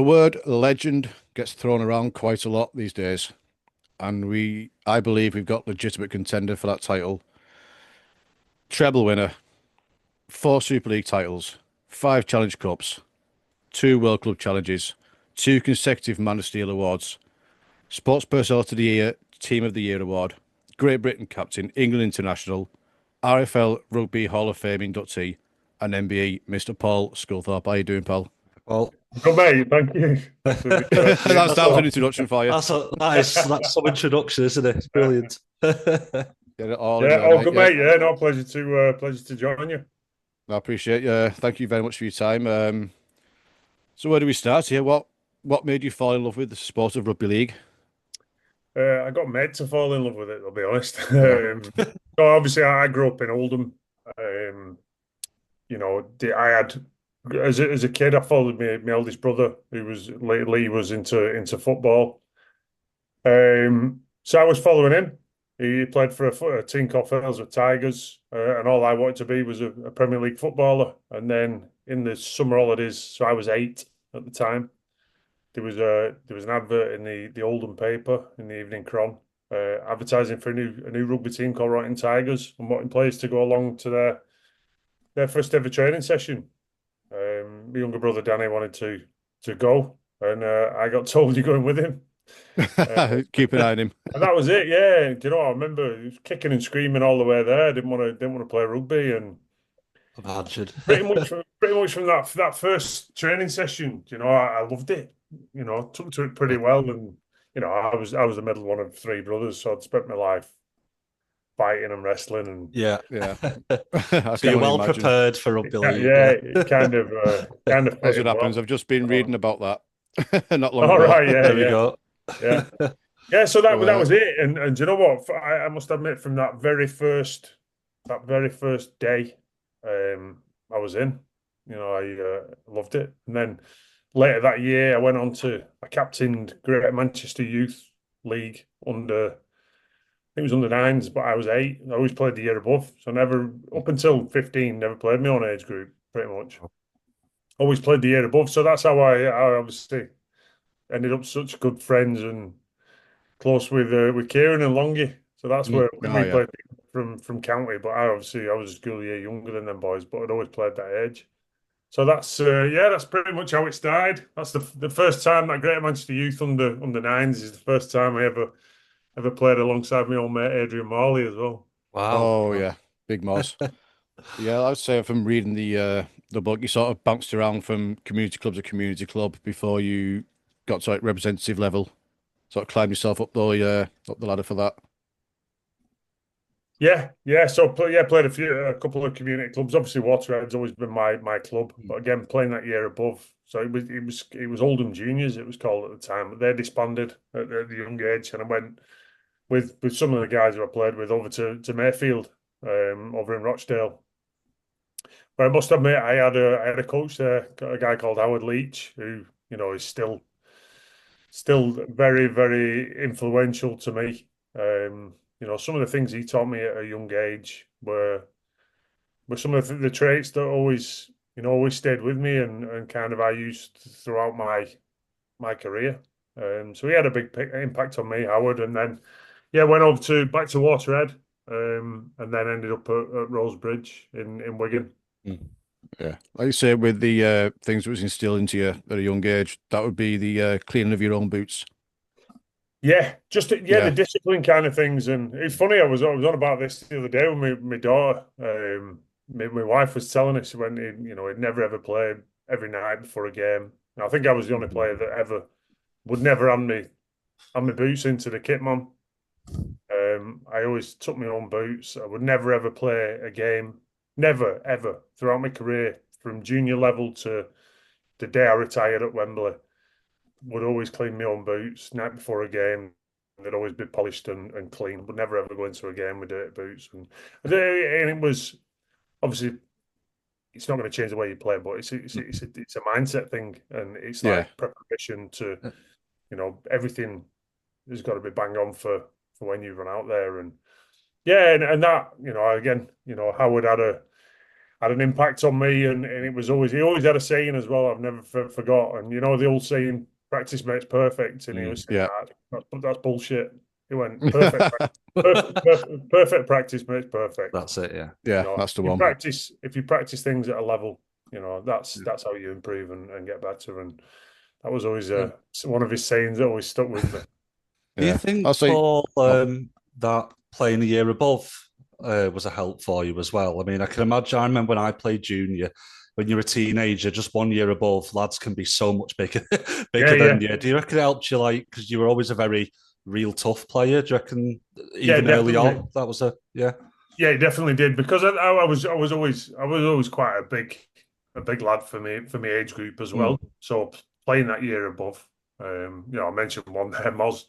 word legend gets thrown around quite a lot these days, and I believe we've got legitimate contender for that title. Treble winner, four Super League titles, five Challenge Cups, two World Club challenges, two consecutive Man of Steel awards, Sports Personality of the Year, Team of the Year award, Great Britain captain, England international, RFL Rugby Hall of Fame inductee, and MBE, Mr. Paul Sculthorpe. How you doing, pal? Well, Good mate, thank you. Thanks for the That that's was a, an introduction for you. that's some introduction, isn't it? It's brilliant. Get it all in Yeah, there, oh mate. good Yeah, mate. Yeah, no pleasure to join you. I appreciate you. Thank you very much for your time. So where do we start here? What made you fall in love with the sport of rugby league? I got made to fall in love with it, I'll be honest. Yeah. So obviously I grew up in Oldham. Um, I had as a kid I followed my eldest brother who was lately was into football. So I was following him. He played for a team called Failsworth Tigers, and all I wanted to be was a Premier League footballer. And then in the summer holidays, so I was 8 at the time. There was an advert in the Oldham paper in the Evening Cron, advertising for a new rugby team called Royton Tigers and wanting players to go along to their first ever training session. My younger brother Danny wanted to go, and I got told you're going with him. Uh, Keep an eye on him. and that was it, yeah. Do you know, I remember he was kicking and screaming all the way there. Didn't want to play rugby, and Imagine. pretty much from that first training session, I loved it. Took to it pretty well, and I was the middle one of three brothers, so I'd spent my life fighting and wrestling, and Yeah. Yeah, I So can you're only well imagine. prepared for rugby league. yeah, Yeah. it kind of As it fitted happens, well. I've just been reading Um, about that not long all ago. right, yeah, There we yeah, go. yeah. Yeah, so that So, that was it, and do you know what? I must admit, from that very first day, I was in. I loved it, and then later that year, I captained Great Manchester Youth League under. I think it was under nines, but I was 8. I always played the year above, so never up until 15, never played my own age group. Pretty much, always played the year above. So that's how I obviously ended up such good friends and close with Kieran and Longy. So that's where oh we yeah. played from county. But I was a school year younger than them boys, but I'd always played that age. So that's pretty much how it started. That's the first time that Greater Manchester Youth under nines is the first time I ever played alongside my old mate Adrian Morley as well. Wow. Oh Wow. yeah. Big Moss. Yeah, I'd say from reading the book, you sort of bounced around from community club to community club before you got to like representative level. Sort of climbed yourself up the ladder for that. Yeah, yeah. So yeah, played a couple of community clubs. Obviously, Waterhead's always been my club, but again, playing that year above. So it was Oldham Juniors. It was called at the time. But they disbanded at the young age, and I went with some of the guys who I played with over to Mayfield, over in Rochdale. But I must admit, I had a coach there, a guy called Howard Leach, who is still very, very influential to me. Some of the things he taught me at a young age were some of the traits that always stayed with me and kind of I used throughout my career. So he had a big impact on me, Howard, and then yeah, went over to back to Waterhead, and then ended up at Rosebridge in Wigan. Mm. Yeah, like you say, with the things that was instilled into you at a young age, that would be the cleaning of your own boots. Yeah, the Yeah. discipline kind of things, and it's funny. I was on about this the other day with my daughter. My wife was telling us when he'd never ever played every night before a game. And I think I was the only player that ever would never hand my boots into the kit man. I always took my own boots. I would never ever play a game, never ever throughout my career from junior level to the day I retired at Wembley. Would always clean my own boots night before a game. They'd always be polished and clean. Would never ever go into a game with dirty boots. And it was obviously it's not going to change the way you play, but it's a mindset thing, and it's Yeah. like preparation to everything has got to be bang on for when you run out there. And yeah, and that again, Howard had an impact on me, and it was always he always had a saying as well. I've never forgot, and you know the old saying, "Practice makes perfect," and he was saying Yeah. that's bullshit. He went perfect, perfect practice makes perfect. That's it. Yeah. You Yeah, know, that's the you one. practice if you practice things at a level, you know that's how you improve and get better. And that was always one of his sayings that always stuck with me. Do you Yeah. think, I'll say, Paul, oh, that playing a year above was a help for you as well? I mean, I can imagine. I remember when I played junior. When you're a teenager, just 1 year above, lads can be so much bigger, Yeah, bigger than you. Do you reckon it helped you, like, because you were always a very real tough player? Do you reckon yeah, even early definitely. on that was a yeah? Yeah, it definitely did because I was always quite a big lad for me age group as Mm. well. So playing that year above, you know, I mentioned one there, Moz.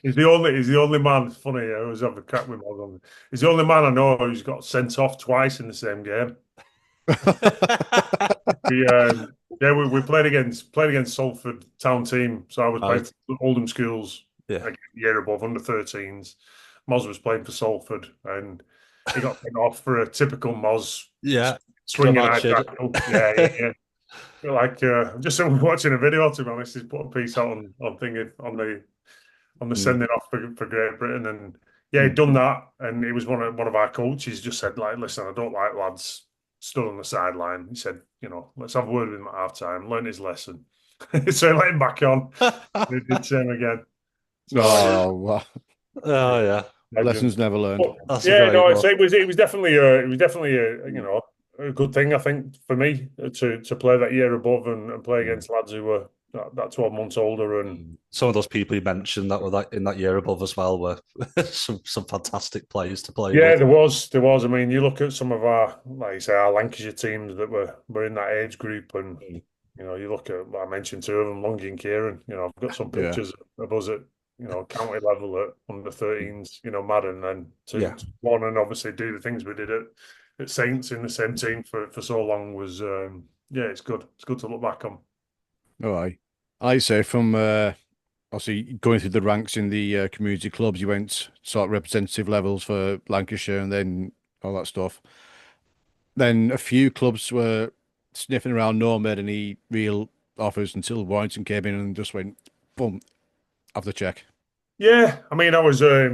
He's the only man. It's funny, I always have a crack with Moz. He's the only man I know who's got sent off twice in the same game. We yeah, we played against Salford town team. So I was playing Right. for Oldham schools, Yeah. like year above under 13s. Moz was playing for Salford, and he got sent off for a typical Moz Yeah. Can swinging high imagine. tackle. Yeah, yeah, yeah. Like just watching a video. To be honest, he's put a piece out on thingy on the Mm. sending off for Great Britain, and yeah, he'd Mm. done that, and it was one of our coaches just said like, listen, I don't like lads stood on the sideline. He said, you know, let's have a word with him at half time, learn his lesson. So he let him back on. He did the same again. So yeah, oh, wow. Oh yeah, legend. Lessons never learned. But that's a yeah, great no, one. it was definitely a you know a good thing I think for me to play that year above and play Mm. against lads who were that 12 months older. And Some of those people you mentioned that were like in that year above as well were some fantastic players to play yeah, with. there was. I mean, you look at some of our, like you say, our Lancashire teams that were in that age group, and Mm. you know, you look at I mentioned two of them, Longy and Kieran. You know, I've got some Yeah. pictures of us at county level at under 13s. You know, mad, and then Yeah, to one and obviously do the things we did at Saints in the same team for so long was yeah, it's good. It's good to look back on. All right. I say from obviously going through the ranks in the community clubs, you went sort of representative levels for Lancashire and then all that stuff. Then a few clubs were sniffing around, no one made any real offers until Warrington came in and just went, boom, have the check. Yeah, I mean, I was, I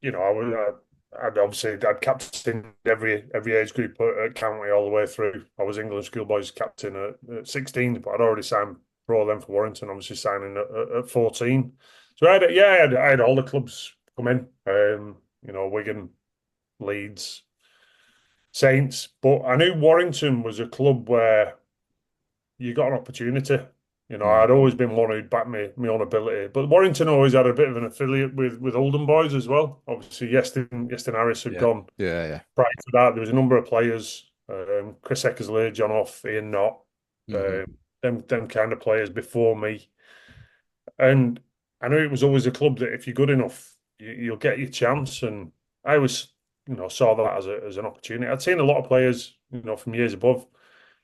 was, I'd captained every age group at county all the way through. I was England schoolboys captain at 16, but I'd already signed pro then for Warrington, obviously signing at 14. So I had all the clubs come in, Wigan, Leeds, Saints, but I knew Warrington was a club where you got an opportunity. You know, Mm. I'd always been one who'd back me own ability. But Warrington always had a bit of an affiliate with Oldham boys as well. Obviously, Yeston Harris had Yeah. gone Yeah, yeah. prior to that. There was a number of players, Chris Eckersley, John Off, Ian Knott, Mhm. them kind of players before me. And I knew it was always a club that if you're good enough, you'll get your chance. And I was, saw that as an opportunity. I'd seen a lot of players, from years above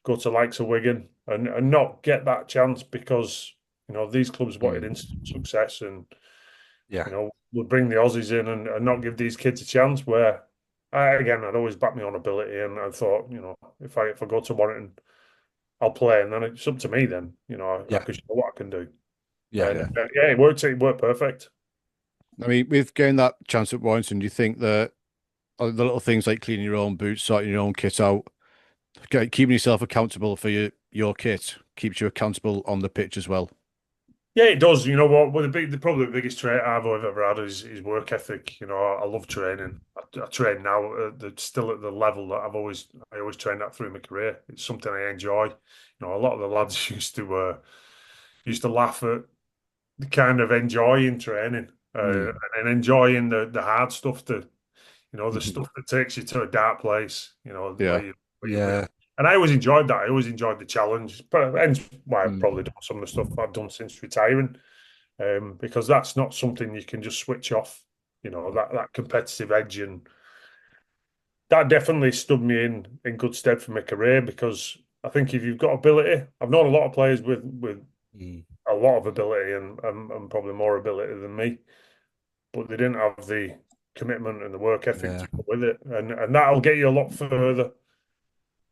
go to likes of Wigan and not get that chance because these clubs wanted Mm. instant success and Yeah, would bring the Aussies in and not give these kids a chance. Where I'd always back my own ability and I thought if I go to Warrington, I'll play and then it's up to me. Then I yeah, can show what I can do. yeah. And Yeah. yeah, it worked. It worked perfect. I mean, with getting that chance at Warrington, do you think that the little things like cleaning your own boots, sorting your own kit out, keeping yourself accountable for your kit keeps you accountable on the pitch as well? Yeah, it does. You know what? Well, probably the biggest trait I've ever had is work ethic. I love training. I train now still at the level that I always trained at through my career. It's something I enjoy. A lot of the lads used to laugh at the kind of enjoying training Mm. and enjoying the hard stuff, the Mhm. stuff that takes you to a dark place. Yeah. Where you really. Yeah. And I always enjoyed that. I always enjoyed the challenge. But hence why I've Mm. probably done some of the stuff I've done since retiring because that's not something you can just switch off. That competitive edge, and that definitely stood me in good stead for my career because I think if you've got ability, I've known a lot of players with Mm. a lot of ability and probably more ability than me, but they didn't have commitment and the work ethic to go with it, and that'll get you a lot further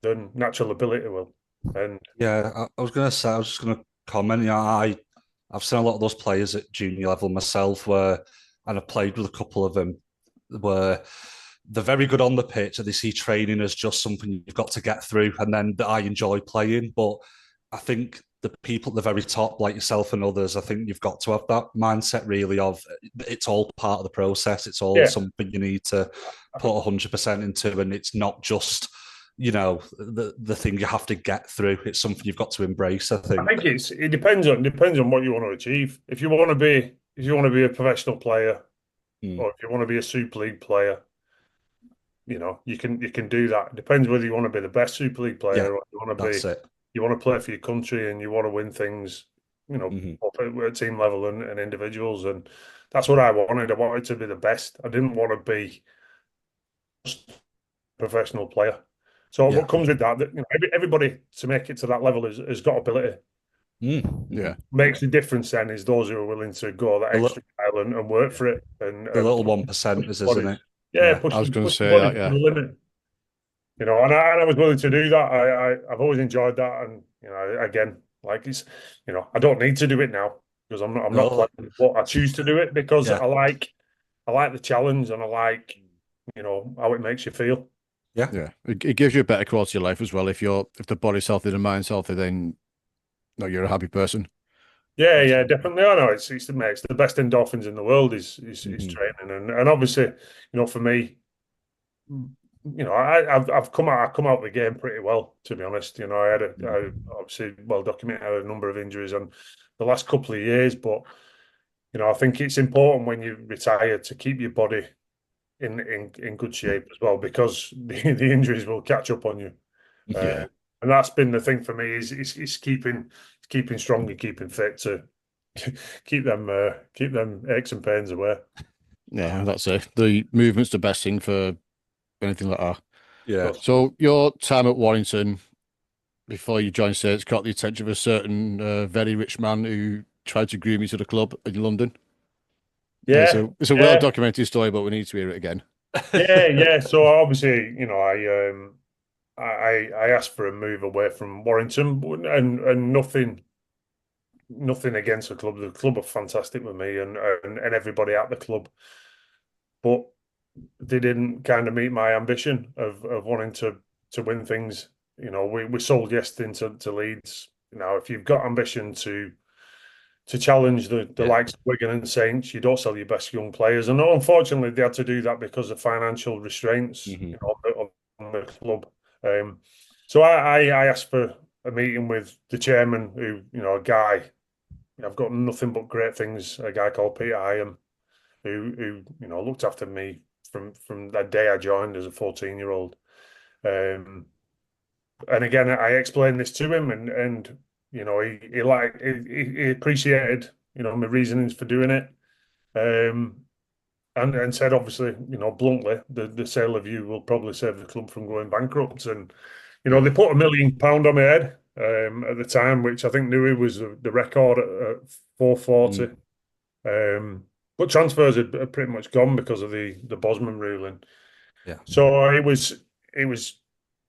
than natural ability will. And I was going to say, I was just going to comment. I've seen a lot of those players at junior level myself, and I've played with a couple of them where they're very good on the pitch and they see training as just something you've got to get through, and then I enjoy playing. But I think the people at the very top, like yourself and others, I think you've got to have that mindset really of it's all part of the process. It's all something you need to put 100% into, and it's not just the thing you have to get through. It's something you've got to embrace. I think it depends on what you want to achieve. If you want to be a professional player, or if you want to be a Super League player, you can do that. It depends whether you want to be the best Super League player or you want to play for your country and you want to win things, up at team level and individuals. And that's what I wanted. I wanted to be the best. I didn't want to be just a professional player. So what comes with that, everybody to make it to that level has got ability. Makes the difference then is those who are willing to go that extra mile and work for it. And the little 1%, isn't it? Yeah, push the body to the limit. And I was willing to do that. I've always enjoyed that, and again, like it's, I don't need to do it now because I'm not playing, but I choose to do it because I like the challenge and I like how it makes you feel. Yeah. It gives you a better quality of life as well. If the body's healthy, the mind's healthy, then you're a happy person. Yeah, definitely. I know it's the best endorphins in the world is training, and obviously, for me, I've come out of the game pretty well, to be honest. I obviously well documented, I had a number of injuries on the last couple of years, but I think it's important when you retire to keep your body in good shape as well, because the injuries will catch up on you. And that's been the thing for me is keeping strong and keeping fit to keep them aches and pains away. Yeah, that's it. The movement's the best thing for anything like that. Yeah. So your time at Warrington before you joined Saints caught the attention of a certain very rich man who tried to groom you to the club in London. Yeah, it's a well documented story, but we need to hear it again. Yeah. So obviously, I asked for a move away from Warrington, and nothing against the club. The club are fantastic with me and everybody at the club, but they didn't kind of meet my ambition of wanting to win things. We sold yesterday to Leeds. If you've got ambition to challenge the likes of Wigan and Saints, you don't sell your best young players. And unfortunately, they had to do that because of financial restraints on the club. So I asked for a meeting with the chairman, who, a guy, I've got nothing but great things, a guy called Peter Hyam, who looked after me from that day I joined as a 14-year-old. And again, I explained this to him, and he appreciated my reasonings for doing it, and said obviously bluntly the sale of you will probably save the club from going bankrupt. And they put £1 million on my head at the time, which I think Newey was the record at 440. But transfers had pretty much gone because of the Bosman ruling. So it was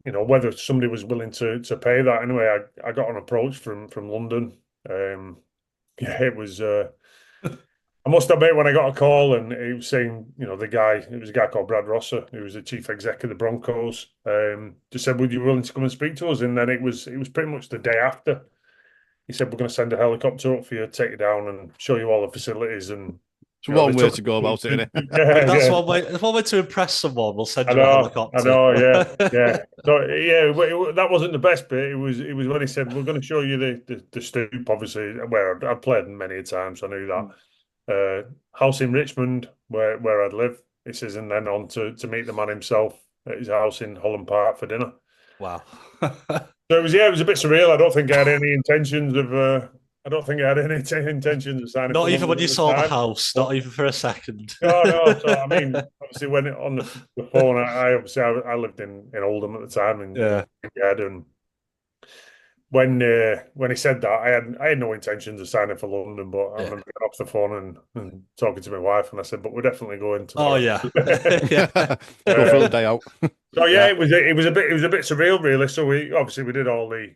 whether somebody was willing to pay that. Anyway, I got an approach from London. It was. I must admit, when I got a call and he was saying, it was a guy called Brad Rosser, who was the chief exec of the Broncos. Just said, "Would you be willing to come and speak to us?" And then it was pretty much the day after. He said, "We're going to send a helicopter up for you, take you down, and show you all the facilities." And it's one way to go about it, isn't it? That's one way. If one way to impress someone, we'll send you a helicopter. I know, yeah. So that wasn't the best bit. It was when he said, "We're going to show you the stoop," obviously, where I'd played many times. I knew that. House in Richmond, where I'd live. He says, and then on to meet the man himself at his house in Holland Park for dinner. Wow. So it was a bit surreal. I don't think I had any intentions of. I don't think I had any intentions of signing. Not even when you saw the house. Not even for a second. No. So I mean, obviously, when on the phone, I lived in Oldham at the time, and when he said that, I had no intentions of signing for London, but I Yeah. remember getting off the phone and talking to my wife, and I said, "But we're definitely going Oh tomorrow." yeah. Yeah. Go for a little day out. So yeah, Yeah. it was a bit surreal, really. So we did all the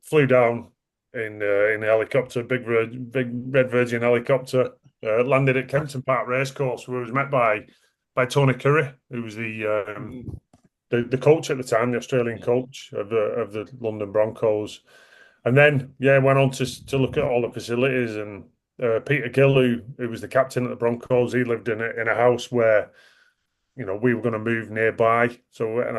flew down in the helicopter, big red Virgin helicopter, landed at Kempton Park Racecourse, where I was met by Tony Curry, who was the coach at the time, the Australian coach of the London Broncos, and then went on to look at all the facilities. And Peter Gill, who was the captain at the Broncos, he lived in a house where we were going to move nearby, so we went and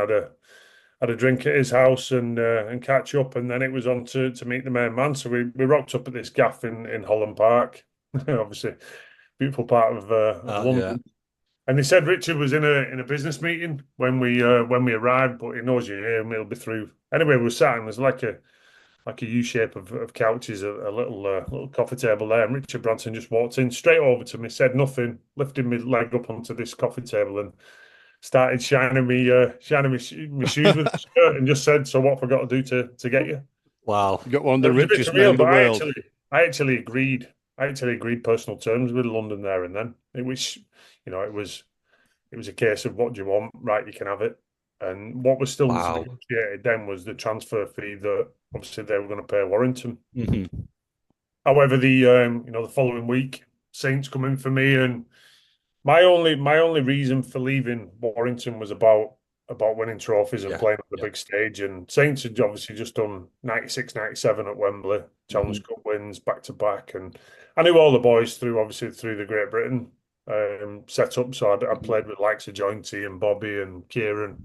had a drink at his house and catch up, and then it was on to meet the main man. So we rocked up at this gaff in Holland Park, obviously beautiful part of Yeah. London. And they said Richard was in a business meeting when we arrived, but he knows you're here and he'll be through. Anyway, we were sat and there's like a U shape of couches, a little coffee table there. And Richard Branson just walked in straight over to me, said nothing, lifted my leg up onto this coffee table and started shining my shoes with his shirt and just said, "So what have I got to do to get you?" Wow. You got one of It the was a bit richest men surreal, in the but world. I actually agreed. I actually agreed personal terms with London there and then. Which it was a case of what do you want? Right, you can have it. And what was still Wow. negotiated then was the transfer fee that obviously they were going to pay Warrington. Mhm. However, the following week, Saints come in for me, and my only reason for leaving Warrington was about winning trophies and Yeah. playing on the Yeah. big stage. And Saints had obviously just done 96, 97 at Wembley, Challenge Cup wins back to back, and I knew all the boys through the Great Britain setup. So I'd played with likes of Jointy and Bobby and Kieran,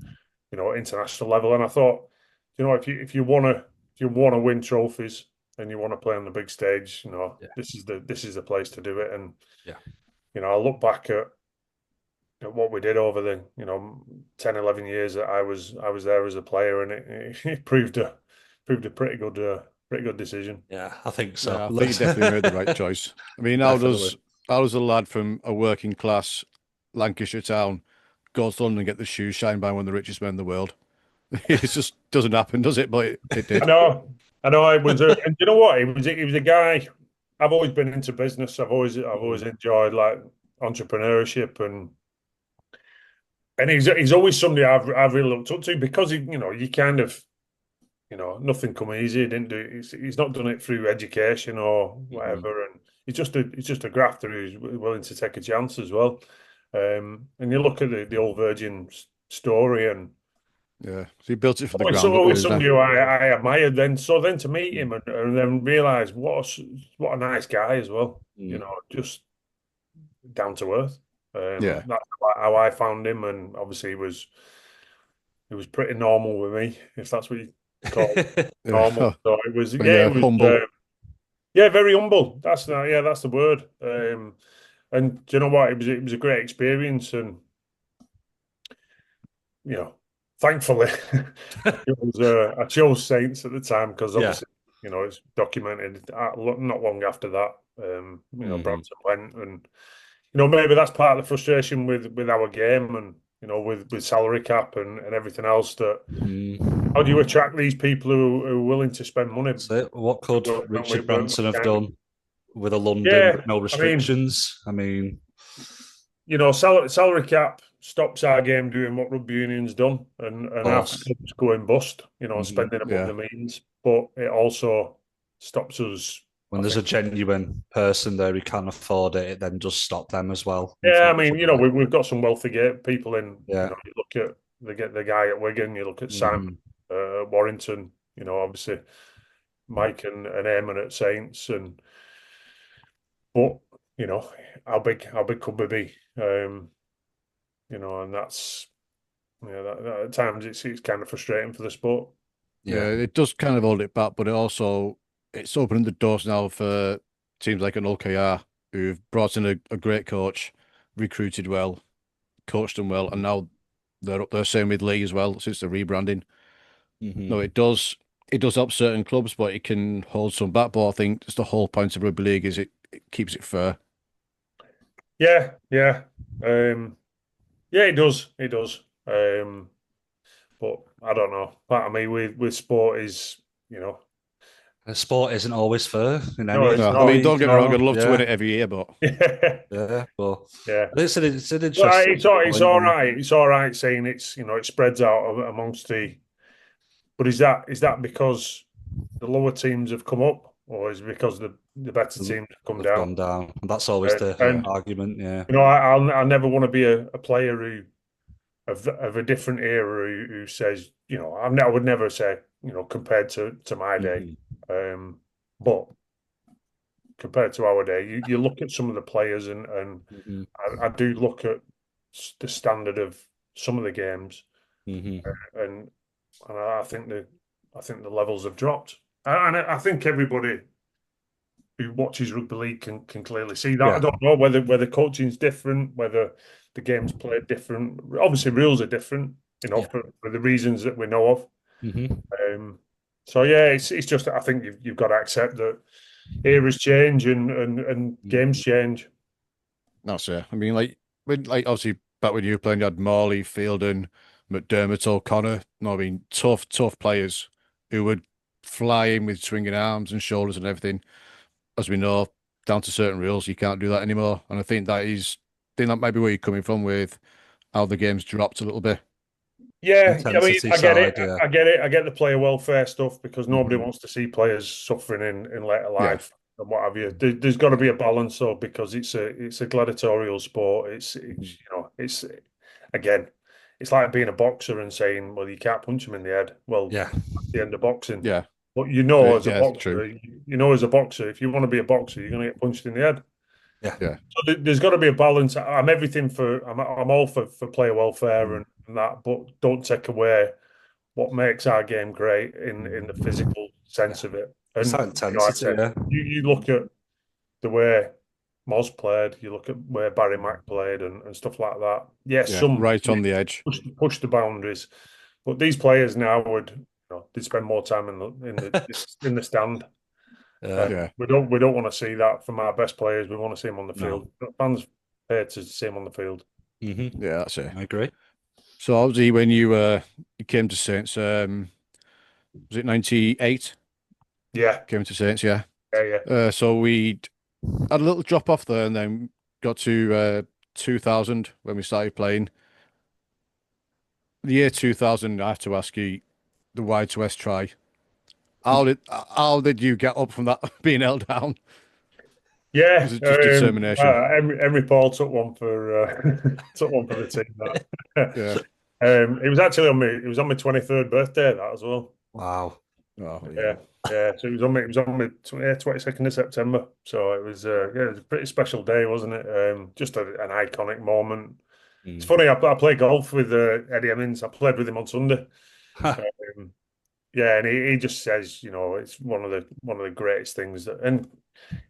at international level. And I thought, if you want to win trophies and you want to play on the big stage, Yeah. this is the place to do it. And Yeah. I look back at what we did over the 10, 11 years that I was there as a player, and it proved a pretty good decision. Yeah, I think so. Yeah, I think you definitely made the right choice. I mean, Definitely. how does a lad from a working class Lancashire town goes to London and get the shoes shined by one of the richest men in the world? It just doesn't happen, does it? But it I did. know, it was and you know what? He was a guy. I've always been into business. I've always enjoyed like entrepreneurship, and he's always somebody I've really looked up to because you kind of nothing come easy. He didn't do it. He's not done it through education or whatever, and he's just a grafter who's willing to take a chance as well. And you look at the old Virgin story, and Yeah. So he built it from the it's ground up, always didn't somebody who I admired. Then to meet him and then realize what a nice guy as well. Just down to earth. Yeah. That's how I found him, and obviously he was pretty normal with me, if that's what you call normal. So it was, But yeah, it was, humble. very humble. That's the word. And do you know what? It was a great experience, and thankfully, I chose Saints at the time because Yeah. obviously, it's documented. Not long after that, Brampton went, and maybe that's part of the frustration with our game, and with salary cap and everything else. That how do you attract these people who are willing to spend money? So what could Richard Branson have kind of- done with a London Yeah, with no restrictions? I mean, salary cap stops our game doing what rugby union's done, and our course. clubs going bust. Spending above Yeah. the means, but it also stops us. When I there's a think. genuine person there who can afford it, it then does stop them as well. Yeah, I mean, unfortunately. we've got some wealthy people in. Yeah. You look at the guy at Wigan. You look at Simon Warrington. Obviously Mike and Eamon at Saints, but how big could we be? And that's that at times it's kind of frustrating for the sport. Yeah, it does kind of hold it back, but it's opening the doors now for teams like an OKR who've brought in a great coach, recruited well, coached them well, and now they're up there same with League as well since the rebranding. No, it does help certain clubs, but it can hold some back. But I think it's the whole point of rugby league is it keeps it fair. Yeah, yeah, it does. It does. But I don't know. Part of me with sport is you know. Sport isn't always fair in No, any. it's No, I not. mean, don't It's get me wrong, not. I'd love to win Yeah, it every year, but yeah, but Yeah. it's an Well, interesting it's point. all right. It's all right saying it's, it spreads out amongst the. But is that because the lower teams have come up, or is it because the better teams have come They've down? gone down. That's always the And argument. Yeah. I'll never want to be a player who of a different era who says, I would never say, compared to my day, Mhm. but compared to our day, you look at some of the players and Mhm. I do look at the standard of some of the games, Mhm. and I think the levels have dropped, and I think everybody who watches rugby league can clearly see that. I Yeah. don't know whether coaching's different, whether the game's played different. Obviously, rules are different, Yeah. for the reasons that we know of. Mhm. So yeah, it's just I think you've got to accept that eras change and games Mhm. change. that's it. I mean, like obviously back when you were playing, you had Morley, Fielden, McDermott, O'Connor. No, I mean, tough players who would fly in with swinging arms and shoulders and everything. As we know, down to certain rules, you can't do that anymore. And I think that might be where you're coming from with how the game's dropped a little bit. Yeah, I mean, Intensity I get it. side. Yeah. I get it. I get the player welfare stuff because nobody Mhm. wants to see players suffering in later Yeah, life and what have you. There's got to be a balance, though, because it's a gladiatorial sport. Mhm. It's again, it's like being a boxer and saying, well, you can't punch him in the head. Well, Yeah. that's the end of boxing. yeah, But as a yeah, true. boxer, if you want to be a boxer, you're going to get punched in the head. Yeah. Yeah, So there's got to be a balance. I'm all for player welfare Mhm. and that, but don't take away what makes our game great in the Mhm. physical sense Yeah. of it. It's that And I intensity. said, Yeah. you look at the way Moz played, you look at where Barry Mack played and stuff like that. Yes, yeah, some right on the edge. push the boundaries, but these players now they'd spend more time in the stand. Yeah, We don't want to see that from our best players. We want to see them on the No. field. Fans pay to see them on the field. Mhm. yeah, that's it. I agree. So obviously when you came to Saints, was it 98? Yeah, Came to Saints, yeah. yeah, yeah. So we had a little drop off there and then got to 2000 when we started playing. The year 2000, I have to ask you the wide to west try. How did you get up from that being held down? Yeah, Was it just determination? Emery Paul took one for took one for the team. That Yeah. it was actually on my 23rd birthday that as well. Wow. Oh, Yeah, yeah. yeah. So it was on my 22nd of September. So it was a pretty special day, wasn't it? Just an iconic moment. It's Mm. funny. I play golf with Eddie Emmons. I played with him on Sunday. Ha. Um, yeah, and he just says, it's one of the greatest things and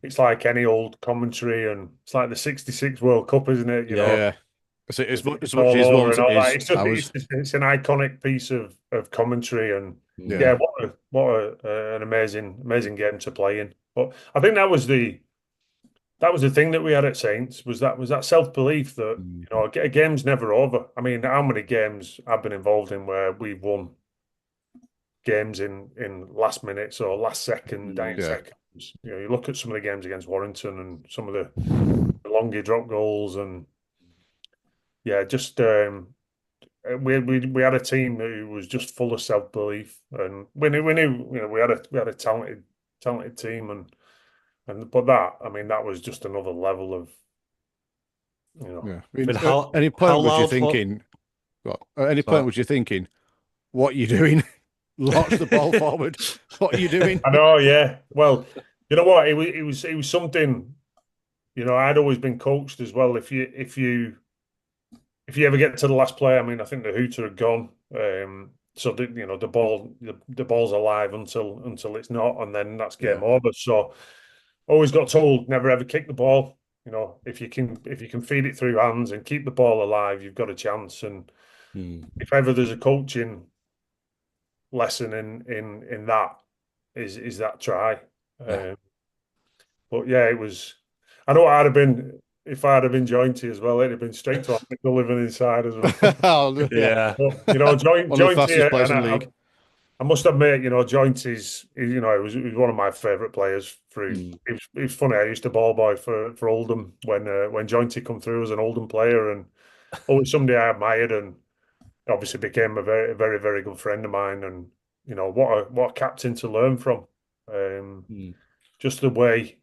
it's like any old commentary and it's like the '66 World Cup, isn't it? Yeah. Yeah. So With as much all his over one as and it all that. is It's just ours. it's an iconic piece of commentary and Mm. yeah, Yeah. an amazing game to play in. But I think that was the thing that we had at Saints was that self belief that Mm. a game's never over. I mean, how many games I've been involved in where we've won games in last minutes or last seconds, dying Mm. Yeah. seconds. You look at some of the games against Warrington and some of the longer drop goals and yeah, just we had a team who was just full of self belief and we knew we had a talented team and but that I mean that was just another level of Yeah. I I mean, mean, at how any how point was you loud? What? thinking, well, at any point So, was you thinking, what are you doing? Launch the ball forward. What are you doing? I know, yeah. Well, you know what? It was something. I'd always been coached as well. If you ever get to the last play, I mean, I think the hooter had gone. So the ball's alive until it's not, and then that's Yeah. game over. So always got told never ever kick the ball. If you can feed it through hands and keep the ball alive, you've got a chance. And mm. if ever there's a coaching lesson in that is that try. Yeah. But yeah, it was. I know I'd have been if I'd have been jointy as well. It'd have been straight to the living inside as well. Oh, yeah. Yeah. But One of the jointy, fastest players and in the league. I must admit, Joint he was one of my favourite players. It was funny. I used to ball boy for Oldham when Jointy come through as an Oldham player, and always somebody I admired, and obviously became a very, very, very good friend of mine. And what a captain to learn from. Just the way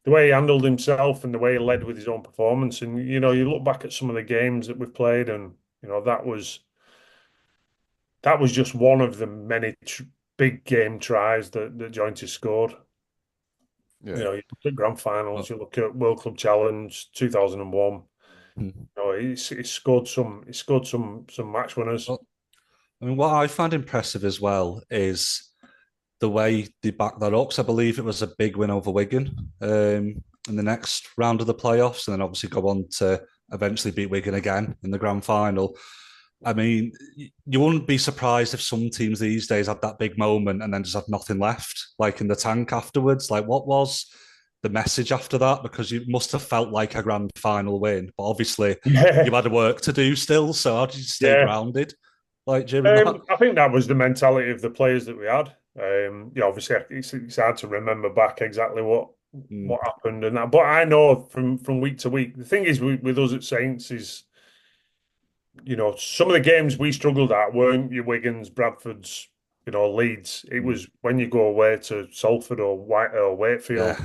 he handled himself and the way he led with his own performance. And you look back at some of the games that we've played, and that was just one of the many big game tries that Jointy scored. Yeah. You look at grand finals, you look at World Club Challenge 2001. He scored some match winners. Well, I mean, what I find impressive as well is the way they back that up. So I believe it was a big win over Wigan in the next round of the playoffs, and then obviously go on to eventually beat Wigan again in the grand final. I mean, you wouldn't be surprised if some teams these days had that big moment and then just had nothing left, like in the tank afterwards. Like, what was the message after that? Because you must have felt like a grand final win, but obviously you had work to do still. So how did you stay grounded? Like during that? I think that was the mentality of the players that we had. Obviously it's hard to remember back exactly what happened and that, but I know from week to week. The thing is with us at Saints is, some of the games we struggled at weren't your Wigans, Bradfords, Leeds. It was when you go away to Salford or Wakefield,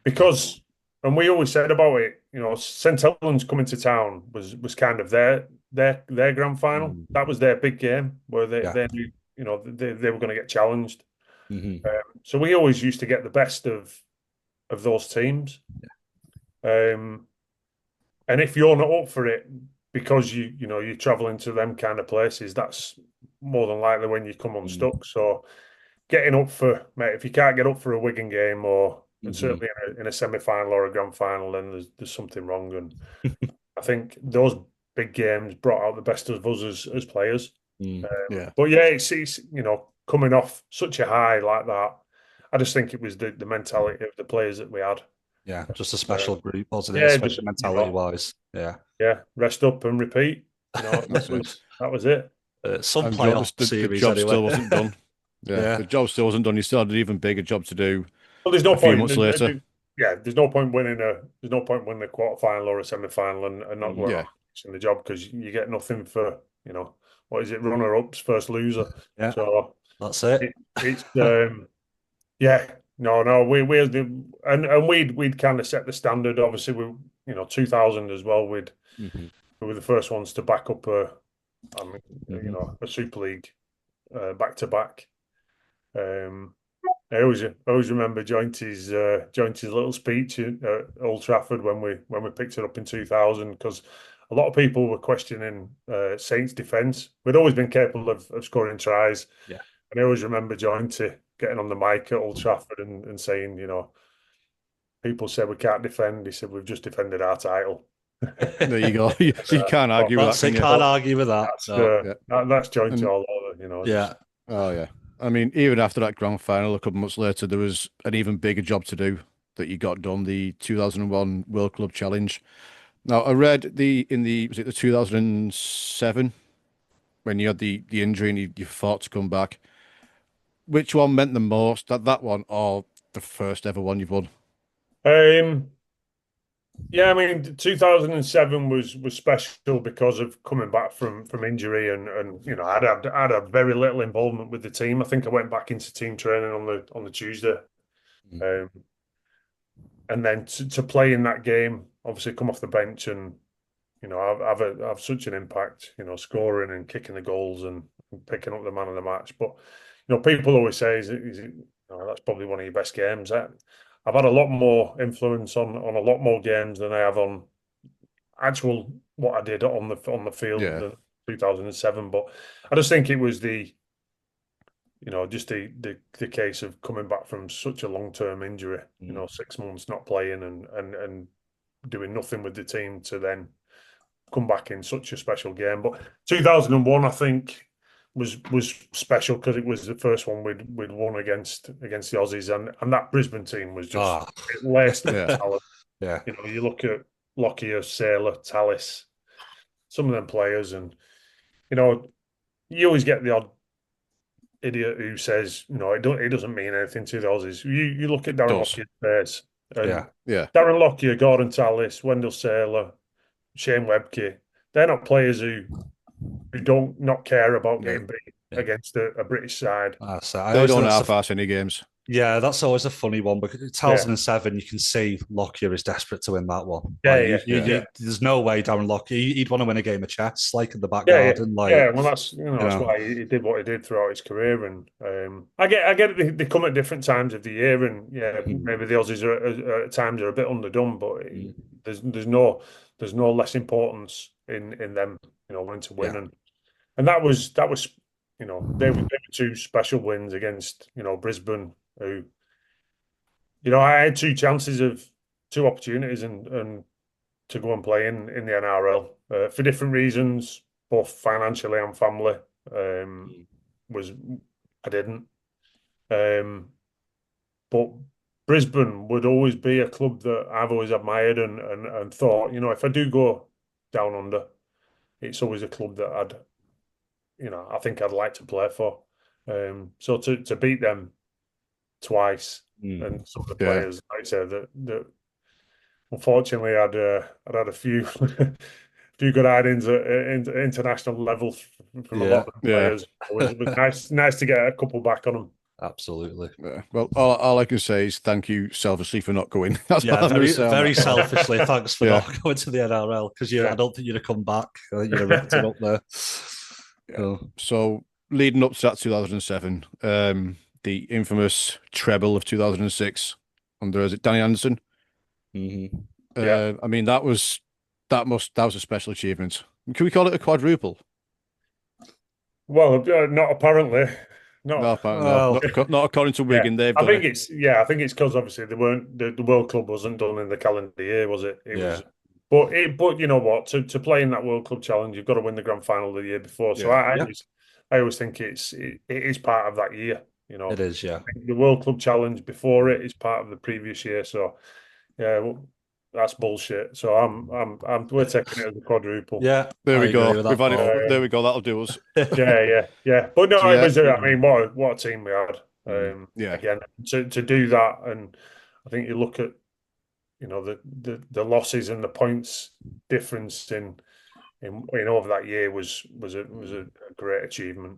because, and we always said about it, St Helens coming to town was kind of their grand final. That was their big game where they knew, they were going to get challenged. So we always used to get the best of those teams. And if you're not up for it, because you're traveling to them kind of places, that's more than likely when you come unstuck. So getting up for, mate, if you can't get up for a Wigan game or certainly in a semi-final or a grand final, then there's something wrong. And I think those big games brought out the best of us as players. But yeah, it's coming off such a high like that. I just think it was the mentality of the players that we had. Yeah, just a special group, wasn't it? Especially mentality-wise. Yeah, rest up and repeat. That was it. Some playoff series the job anyway. still wasn't done. The job still wasn't done. You still had an even bigger job to do. Well, there's no point. Few months later. There's no point winning a quarter final or a semi final and not going in the job, because you get nothing for what is it, runner ups, first loser. Yeah, so that's it. It's we'd kind of set the standard. Obviously, 2000 as well. We were the first ones to back up a Super League back to back. I always remember Jointy's little speech at Old Trafford when we picked it up in 2000, because a lot of people were questioning Saints' defence. We'd always been capable of scoring tries. Yeah. And I always remember Jointy getting on the mic at Old Trafford and saying, people say we can't defend. He said, we've just defended our title. There you go. You can't argue with that. You can't argue with that. That's Jointy all over, Yeah. Oh, yeah. I mean, even after that grand final, a couple of months later, there was an even bigger job to do that you got done, the 2001 World Club Challenge. Now, I read was it the 2007, when you had the injury and you fought to come back. Which one meant the most, that one or the first ever one you've won? Yeah, I mean, 2007 was special because of coming back from injury, and I'd had very little involvement with the team. I think I went back into team training on the Tuesday, and then to play in that game, obviously come off the bench and have such an impact, scoring and kicking the goals and picking up the man of the match. But people always say, is it that's probably one of your best games. I've had a lot more influence on a lot more games than I have on actual what I did on the field in 2007. But I just think it was the case of coming back from such a long-term injury, 6 months not playing and doing nothing with the team, to then come back in such a special game. But 2001, I think, was special because it was the first one we'd won against the Aussies, and that Brisbane team was just laced with talent. Yeah, you look at Lockyer, Saylor, Tallis, some of them players, and you always get the idiot who says, it doesn't mean anything to the Aussies. You look at Darren does. Lockyer's face, and Yeah. Darren Lockyer, Gordon Tallis, Wendell Saylor, Shane Webke, they're not players who don't not care about getting beat against a British side. I They always don't think that's half-ass any games. Yeah, that's always a funny one because 2007, you can see Lockyer is desperate to win that one. There's no way Darren Lockyer, he'd want to win a game of chess, like in the back garden. Well, that's why he did what he did throughout his career, and I get it. They come at different times of the year, and maybe the Aussies are at times are a bit underdone, but there's no less importance in them, wanting to win, and that was they were two special wins against Brisbane, who I had two opportunities and to go and play in the NRL for different reasons, both financially and family. I didn't, but Brisbane would always be a club that I've always admired and thought, if I do go down under, it's always a club that I think I'd like to play for. So to beat them twice, and some of the players, like I said, that unfortunately I'd had a few good outings at international level from a lot of the players. It was nice to get a couple back on them. Absolutely. Yeah. Well, all I can say is thank you selfishly for not going. That's very selfishly. Thanks for not going to the NRL because I don't think you'd have come back. I think you'd have wrapped it up there. So leading up to that 2007, the infamous treble of 2006 under, is it Danny Anderson? I mean, that was a special achievement. Can we call it a quadruple? Well, not apparently. Not according to Wigan. I think it's because obviously the World Club wasn't done in the calendar year, was it? It was. But you know what? To play in that World Club Challenge, you've got to win the grand final the year before. So I always think it is part of that year. It is. Yeah. The World Club Challenge before it is part of the previous year. So that's bullshit. So we're taking it as a quadruple. Yeah. There we go. We've had it. There we go. That'll do us. Yeah. But no, it was. I mean, what a team we had. Again, to do that, and I think you look at the losses and the points difference in over that year was a great achievement.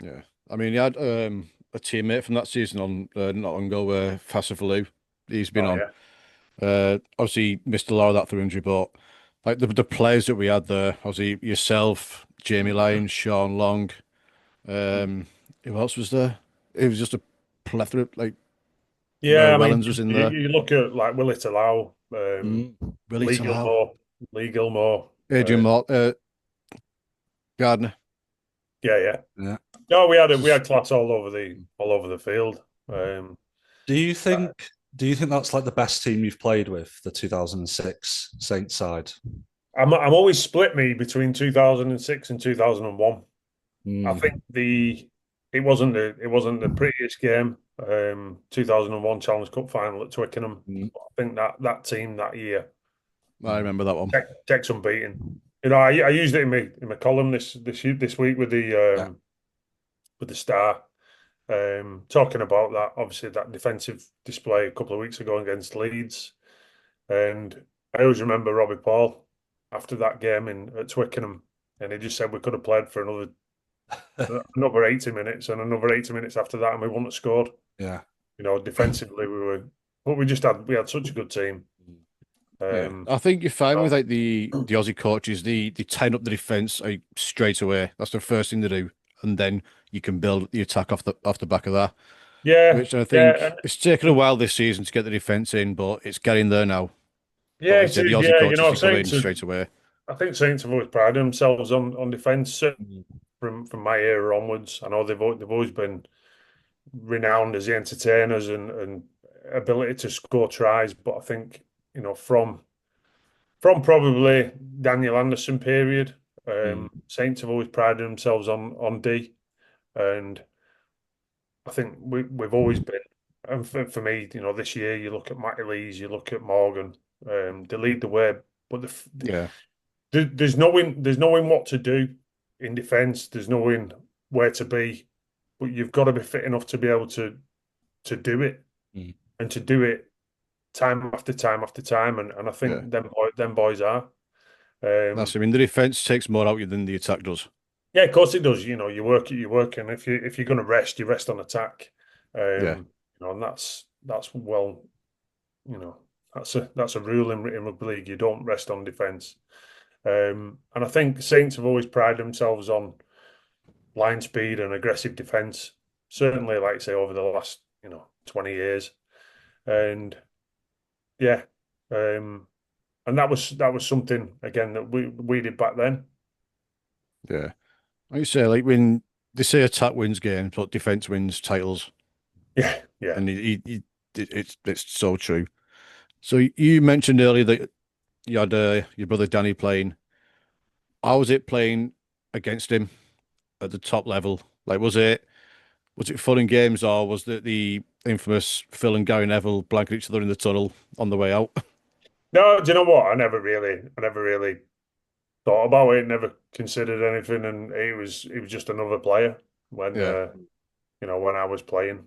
Yeah, I mean, you had a teammate from that season on not long ago, Fasafalou. He's been on. Obviously missed a lot of that through injury, but like the players that we had there, obviously yourself, Jamie Lyons, Sean Long, who else was there? It was just a plethora. Like, Wellens was in there. You look at like Willie Talau, Lee Gilmore, Adrian Mort, Gardner. Yeah. No, we had class all over the field. Do you think that's like the best team you've played with, the 2006 Saints side? I'm always split between 2006 and 2001. I think it wasn't the prettiest game. 2001 Challenge Cup final at Twickenham. I think that team that year, I remember that one. Tech's unbeaten. I used it in my column this week with the Star, talking about that. Obviously, that defensive display a couple of weeks ago against Leeds, and I always remember Robbie Paul after that game at Twickenham, and he just said we could have played for another 80 minutes and another 80 minutes after that, and we wouldn't have scored. Yeah, defensively but we had such a good team. I think you're fine with like the Aussie coaches. They tighten up the defense straight away. That's the first thing to do, and then you can build the attack off the back of that. Yeah, which I think it's taken a while this season to get the defense in, but it's getting there now. Yeah, the Aussie coaches come in straight away. I think Saints have always prided themselves on defense from my era onwards. I know they've always been renowned as the entertainers and ability to score tries, but I think from probably Daniel Anderson period, Saints have always prided themselves on D, and I think we've always been. And for me, this year you look at Matty Lees, you look at Morgan, they lead the way, but there's knowing what to do in defence. There's knowing where to be but you've got to be fit enough to be able to do it and to do it time after time after time. And I think Yeah. them boys are. That's, I mean, the defense takes more out of you than the attack does. Yeah, of course it does. You know, you work it, you work, and if you're going to rest, you rest on attack. Yeah. You know, and that's well, you know, that's a rule in rugby league. You don't rest on defence. And I think Saints have always prided themselves on line speed and aggressive defence. Certainly, like I say, over the last 20 years, and yeah, and that was something again that we did back then. Yeah. Like you say, like when they say attack wins games, but defense wins titles, Yeah, yeah. and it's so true. So you mentioned earlier that you had your brother Danny playing. How was it playing against him at the top level? Like, was it fun in games, or was the infamous Phil and Gary Neville blanket each other in the tunnel on the way out? No, do you know what? I never really thought about it. Never considered anything, and he was just another player when Yeah, when I was playing.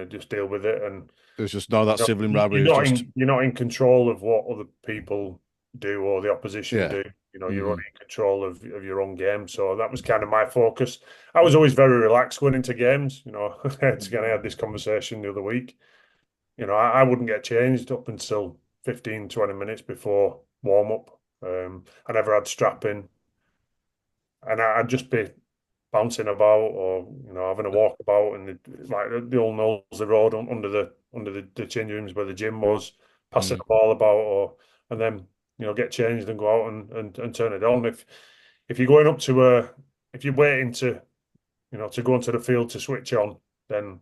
Just deal with it, and there's just no that sibling you're rivalry. It's not just in control of what other people do or the opposition yeah, do. You're only in control of your own game. So that was kind of my focus. I was always very relaxed going into games. I had this conversation the other week. I wouldn't get changed up until 15, 20 minutes before warm up. I never had strapping, and I'd just be bouncing about or having a walk about and the old Knowles the road under the changing rooms where the gym was, passing the ball about and then get changed and go out and turn it on. If you're going up to if you're waiting to go onto the field to switch on, then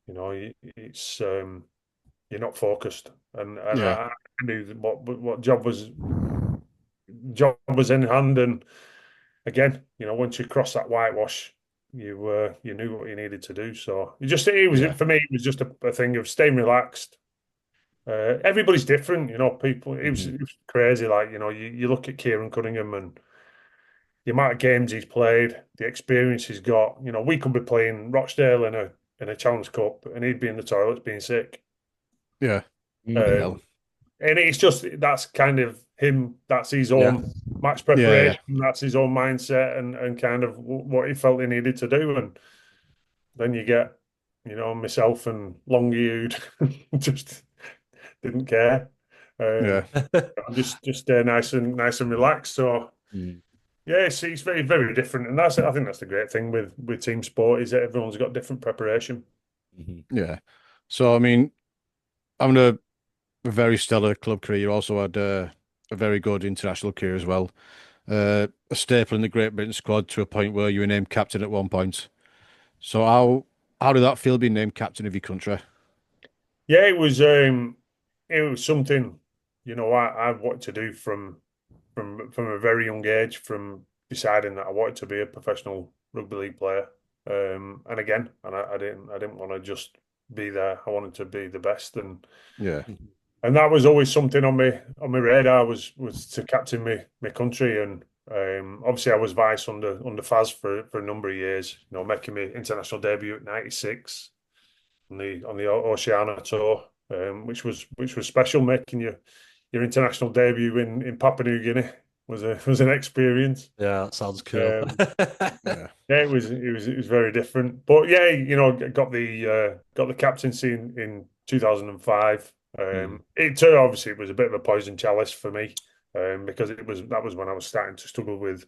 it's you're not focused. And yeah, I knew what job was in hand. And again, once you cross that whitewash, you knew what you needed to do. So it was yeah, for me. It was just a thing of staying relaxed. Everybody's different, people. It was crazy. Like you look at Kieran Cunningham and the amount of games he's played, the experience he's got. We could be playing Rochdale in a Challenge Cup, and he'd be in the toilets being sick. yeah. Bloody hell. Um, and it's just that's kind of him. That's his Yeah. own match Yeah, yeah, preparation. That's his own mindset and kind of what he felt he needed to do. And then you get, myself and Longy who just didn't care. yeah, Just stay nice and relaxed. So yeah, it's very very different, and I think that's the great thing with team sport is that everyone's got different preparation. yeah. So I mean, having a very stellar club career, you also had a very good international career as well. A staple in the Great Britain squad to a point where you were named captain at one point. So how did that feel being named captain of your country? Yeah, it was something I wanted to do from a very young age, from deciding that I wanted to be a professional rugby league player. And again, I didn't want to just be there. I wanted to be the best, Yeah, and that was always something on my radar was to captain my country. And obviously I was vice under Faz for a number of years. Making my international debut at '96 on the Oceania tour, which was special. Making your international debut in Papua New Guinea was an experience. Yeah, that sounds cool. yeah, Yeah, it was very different. But yeah, got the captaincy in 2005. It too obviously it was a bit of a poison chalice for me, because that was when I was starting to struggle with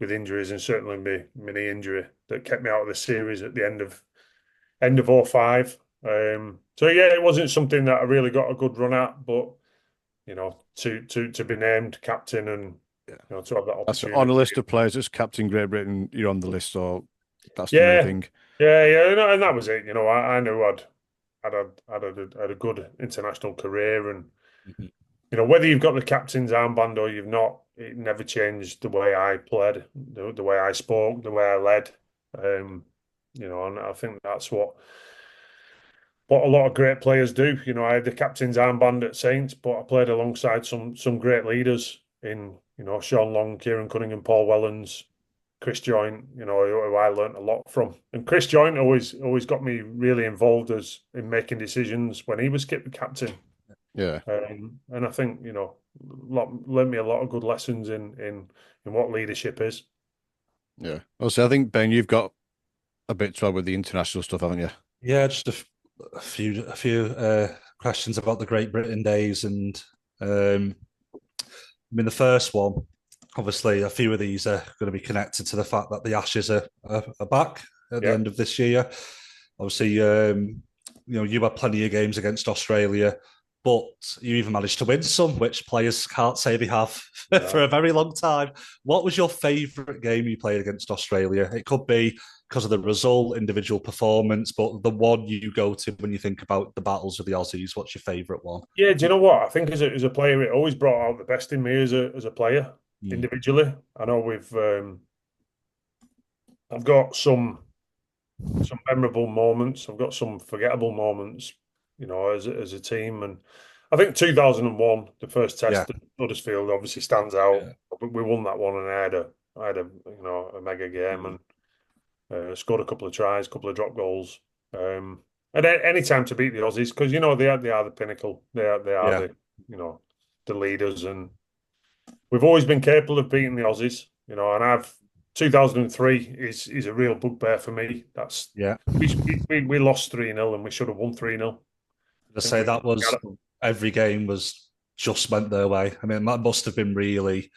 injuries, and certainly my knee injury that kept me out of the series at the end of '05. So yeah, it wasn't something that I really got a good run at, but to be named captain and yeah. to have that That's on opportunity. a list of players as captain Great Britain. You're on the list, so that's the main Yeah, thing. yeah, and that was it. I knew I'd had a good international career, and whether you've got the captain's armband or you've not, it never changed the way I played, the way I spoke, the way I led. And I think that's what a lot of great players do. I had the captain's armband at Saints, but I played alongside some great leaders in Sean Long, Kieran Cunningham, Paul Wellens, Chris Joynt, who I learnt a lot from. And Chris Joynt always got me really involved in making decisions when he was captain. Yeah. And I think, learned me a lot of good lessons in what leadership is. Yeah. Also, I think, Ben, you've got a bit to add with the international stuff, haven't you? Yeah, just a few questions about the Great Britain days, and I mean the first one. Obviously, a few of these are going to be connected to the fact that the Ashes are back at the end of this year. Obviously, you had plenty of games against Australia, but you even managed to win some, which players can't say they have for a very long time. What was your favourite game you played against Australia? It could be because of the result, individual performance, but the one you go to when you think about the battles of the Aussies, what's your favourite one? Yeah, do you know what? I think as a player, it always brought out the best in me as a player individually. I know I've got some memorable moments. I've got some forgettable moments, as a team. And I think 2001, the first test at Huddersfield, obviously stands out. Yeah. We won that one, and I had a mega game and scored a couple of tries, a couple of drop goals. And any time to beat the Aussies, because they are the pinnacle. They are the leaders, and we've always been capable of beating the Aussies. And 2003 is a real bugbear for me. We lost 3-0 and we should have won 3-0. I say that was every game was just went their way. I mean, that must have been really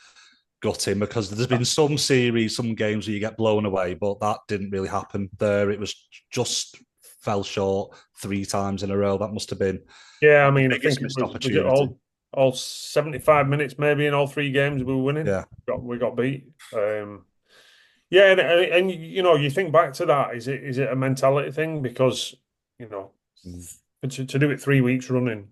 gutting, because there's been some series, some games where you get blown away, but that didn't really happen there. It was just fell short 3 times in a row. That must have been I mean, I think was it all 75 minutes maybe in all 3 games we were winning. Yeah, we got beat. And you think back to that, is it a mentality thing? Because to do it 3 weeks running,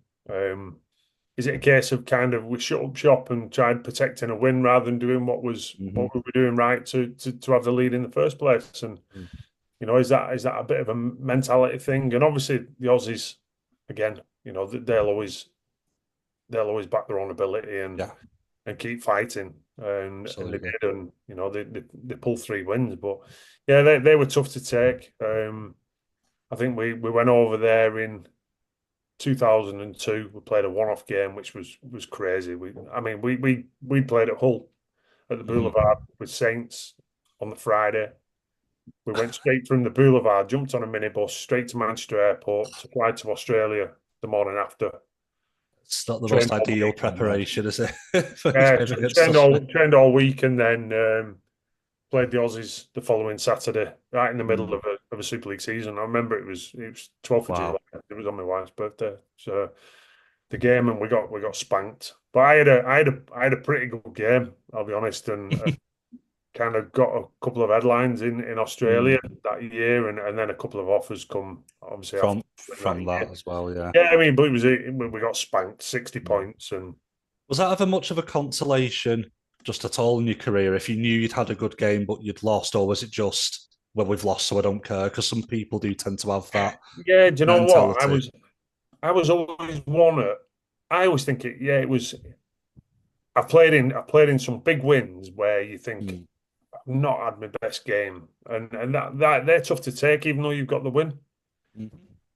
is it a case of kind of we shut up shop and tried protecting a win rather than doing what we were doing right to have the lead in the first place? And is that a bit of a mentality thing? And obviously the Aussies, again, they'll always back their own ability and keep fighting. And they did, and they pulled 3 wins. But they were tough to take. I think we went over there in 2002. We played a one-off game, which was crazy. We played at Hull at the Boulevard with Saints on the Friday. We went straight from the Boulevard, jumped on a minibus straight to Manchester Airport to fly to Australia the morning after. It's not the most ideal preparation, is it? Trained all week, and then played the Aussies the following Saturday, right in the middle of a Super League season. I remember it was 12th of July. It was on my wife's birthday. So the game, and we got spanked. But I had a pretty good game, I'll be honest, and kind of got a couple of headlines in Australia that year, and then a couple of offers come obviously from that as well. Yeah, I mean, but we got spanked 60 points. And was that ever much of a consolation just at all in your career if you knew you'd had a good game but you'd lost, or was it just, well, we've lost so I don't care? Because some people do tend to have that. Yeah, do you know what? I was always one. I always think it was. I've played in some big wins where you think I've not had my best game, and that they're tough to take, even though you've got the win,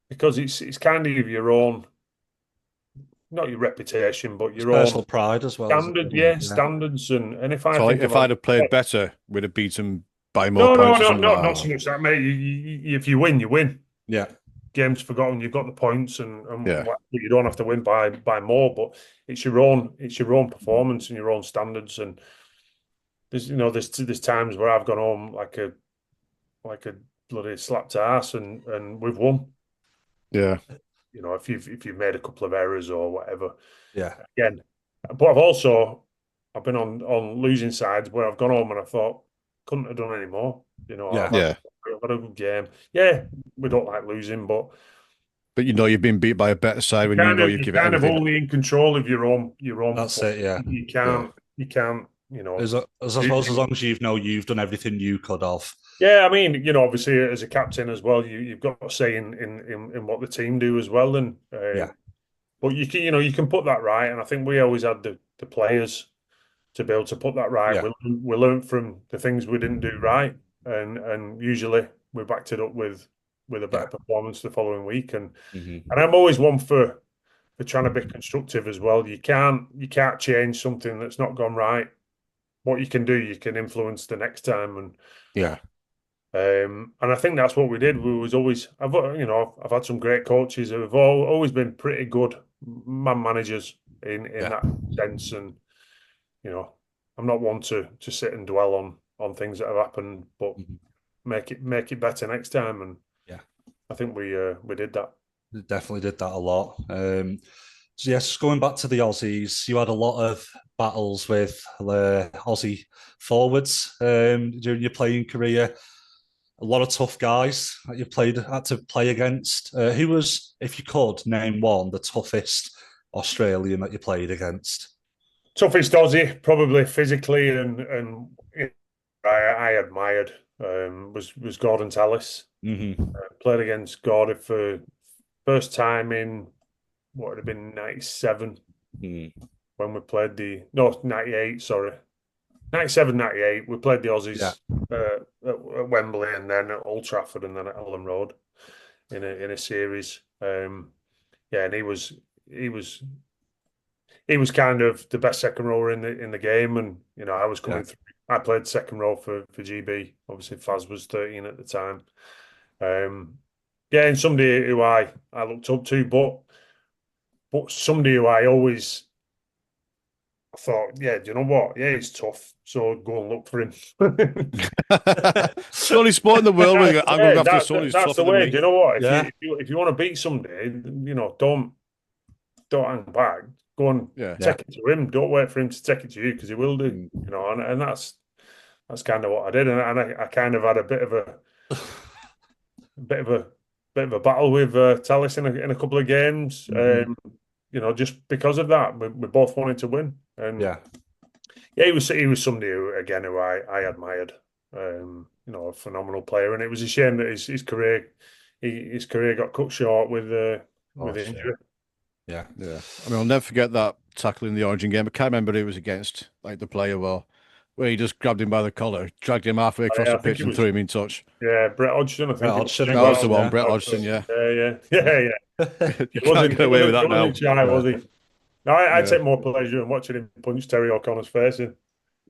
because it's kind of your own, not your reputation, but your own personal pride as well. Standards. And if I'd have played better, we'd have beaten by more points. Not so much that, mate. If you win, you win. Yeah. Game's forgotten. You've got the points, and you don't have to win by more. But it's your own performance and your own standards. And there's times where I've gone home like a bloody slapped ass, and we've won. Yeah. If you've made a couple of errors or whatever. Yeah. Again, but I've been on losing sides where I've gone home and I thought couldn't have done any more. I've had a good game. Yeah, we don't like losing, but you've been beat by a better side when you've given kind everything. of only in control of your own. That's it. Yeah, you can't. As I suppose, as long as you've done everything you could have. Yeah, I mean, obviously as a captain as well, you've got a say in what the team do as well, and but you can put that right, and I think we always had the players to be able to put that right. Yeah. We learned from the things we didn't do right, and usually we backed it up with a better performance the following week. And I'm always one for trying to be constructive as well. You can't change something that's not gone right. What you can do, you can influence the next time. And Yeah. and I think that's what we did. We was always, I've had some great coaches who have always been pretty good man managers in that sense. And I'm not one to sit and dwell on things that have happened, but make it better next time. And I think we did that. We definitely did that a lot. So yes, going back to the Aussies, you had a lot of battles with Aussie forwards during your playing career. A lot of tough guys that you had to play against. Who was, if you could, name one, the toughest Australian that you played against? Toughest Aussie, probably physically and I admired was Gordon Tallis. Played against Gordon for first time in what would have been 97 when we played 98, sorry. 97, 98, we played the Aussies at Wembley and then at Old Trafford and then at Ellen Road in a series. And he was kind of the best second rower in the game, and I was coming through. I played second row for GB. Obviously, Faz was 13 at the time. And somebody who I looked up to, but somebody who I always thought, do you know what? Yeah, he's tough. So go and look for him. It's the only sport in the world where I'm going after someone who's tougher the way. than me. Do you know what? If you want to beat somebody, don't hang back. Go and take it to him. Don't wait for him to take it to you, because he will do. And that's kind of what I did. And I kind of had a bit of a battle with Tallis in a couple of games. Just because of that, we both wanted to win. And he was somebody who I admired. A phenomenal player, and it was a shame that his career got cut short with injury. Yeah. I mean, I'll never forget that tackle in the Origin game. I can't remember who it was against, like the player where he just grabbed him by the collar, dragged him halfway across the pitch and threw him in touch. Yeah, Brett Hodgson, I think. That was the one, Brett Hodgson, yeah. Yeah. You can't get away with that now. Was he? No, I take more pleasure in watching him punch Terry O'Connor's face in.